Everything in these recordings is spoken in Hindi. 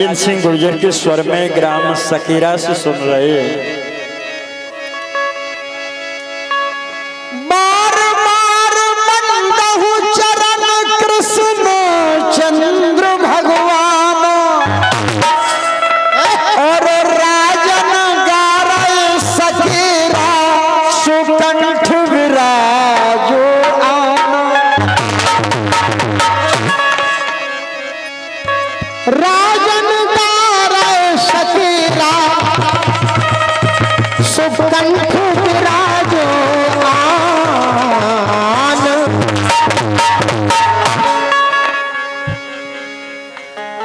सिंह गुर्जर के स्वर में ग्राम सकीरा से सुन रहे हैं। बार बार बंदहु चरण कृष्ण चंद्र भगवान और राजन गारय सकीरा सुकंठ विराजो राजन गारय सकीरा सुकंठ विराजो आन।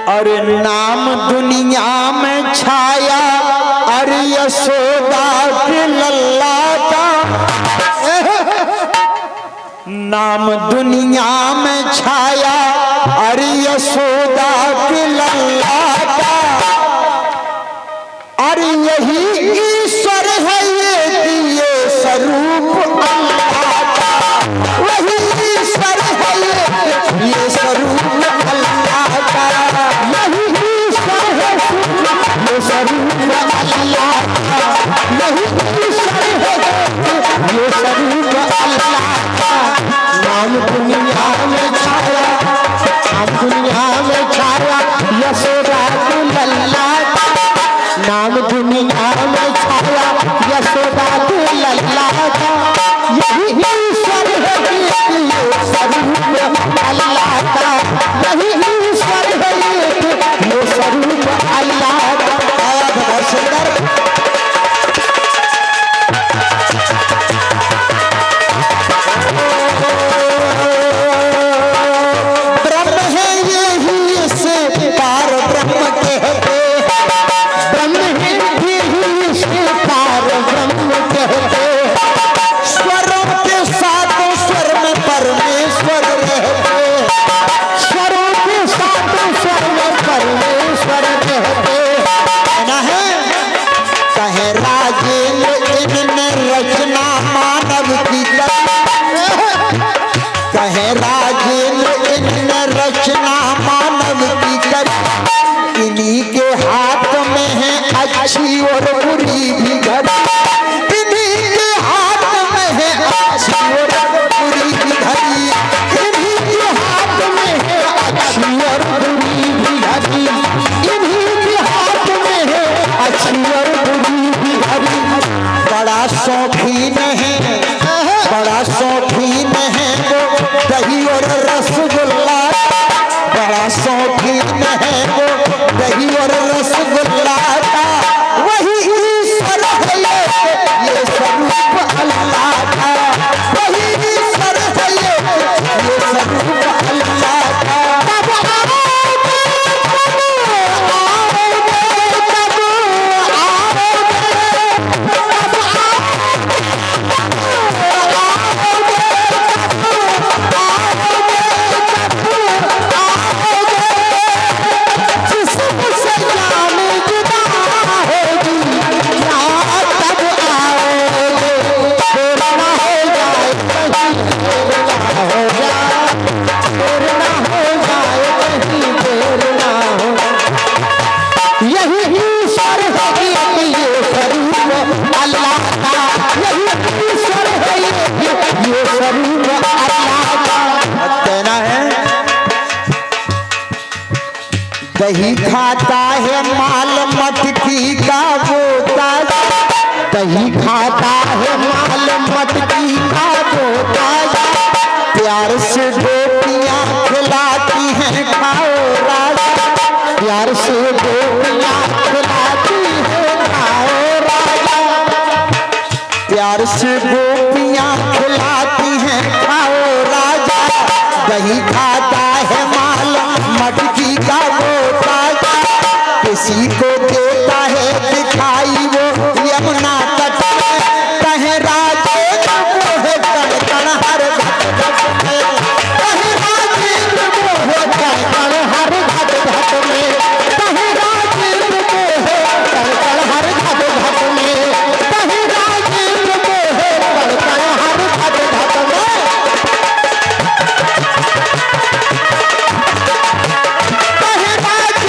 अरे नाम दुनिया में छाया अरे यशोदा के लल्ला का, नाम दुनिया में छाया अरे यशोदा के लल्ला का। अरे यही ईश्वर है ये स्वरूप अल्लाह का, वही ईश्वर है ये स्वरूप अल्लाह का, यही ईश्वर है ये स्वरूप अल्लाह का, यही ईश्वर है ये स्वरूप अल्लाह का। नाम दुनिया में छाया, नाम दुनिया में छाया यशोदा के लल्ला का, नाम दुनिया में छाया यशोदा के लल्ला का। यही ईश्वर है ये स्वरूप अल्लाह का, यही ईश्वर है ये स्वरूप अल्लाह का। बहुत सुंदर ब्रह्म है यही इसे पार ब्रह्म कहते, ब्रह्म है यही इसे पार ब्रह्म कहते। स्वरों के सातों स्वर में परमेश्वर रहते, स्वरों के सातों स्वर में परमेश्वर रहते। ना है कहे राजेंद्र इनने रचना मानव की कहे राजेंद्र इनने रचना मानव की करी, इन्हीं के हाथ में है अच्छी और बुरी भी घड़ी, इन्हीं के हाथ में है अच्छी और बुरी भी घड़ी, इन्हीं के हाथ में है अच्छी और बुरी भी घड़ी, इन्हीं के हाथ में है अच्छी और बुरी भी घड़ी। बड़ा शौकीन है, बड़ा शौकीन है वो दही और रसगुल्ला, बड़ा शौकीन है वो दही और रसगुल्ला का। वही ईश्वर है ये स्वरूप अल्लाह का, वही ईश्वर है ये स्वरूप अल्लाह का। दही खाता है माल मटकी का बोता, दही खाता है माल मटकी का बोता। प्यार से गोपियां खिलाती हैं खाओ राजा, प्यार से गोपियां खिलाती हैं खाओ राजा, प्यार से गोपियां खिलाती हैं खाओ राजा। दही खाता है माल मटकी का बोता, किसी को देता है दिखाई वो यमुना तट में, कहे राजेंद्र मोहे कण कण हर घट घट में, कहे राजेंद्र मोहे कण कण हर घट घट में, कहे राजेंद्र मोहे कण कण हर घट घट में, कहे राजेंद्र मोहे कण कण हर घट घट में। कहे राजेंद्र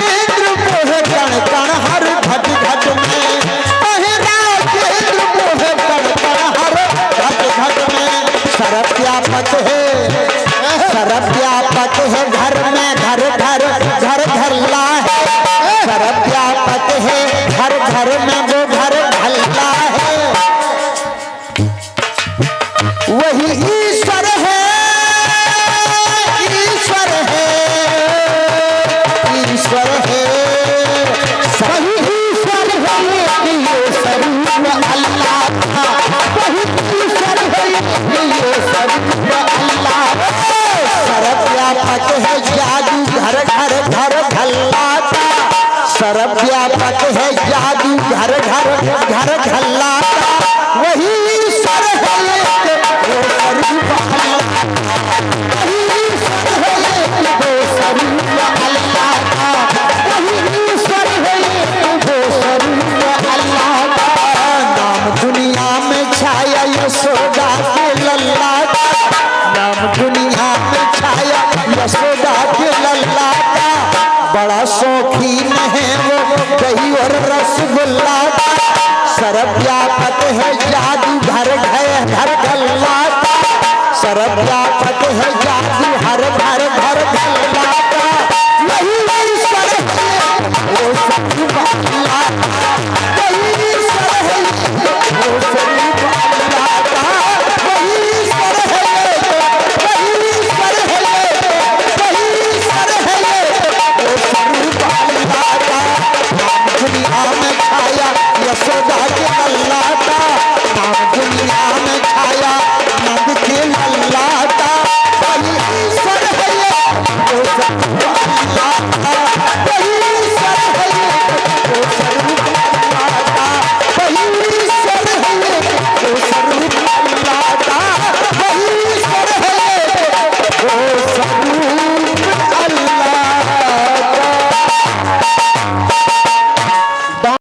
सर्वव्यापक है जादू घर घर घर घल्ला का, वही ईश्वर है एक वो स्वरूप अल्लाह, वही ईश्वर है एक वो स्वरूप अल्लाह का, वही ईश्वर है एक वो स्वरूप अल्लाह का। नाम दुनिया में छाया यशोदा के लल्ला का, नाम दुनिया में छाया यशोदा के लल्ला का, बड़ा शौकीन है वो दही और रसगुल्ला का, सर्वव्यापक है जादू घर घर घर गल्ला का, सर्वव्यापक है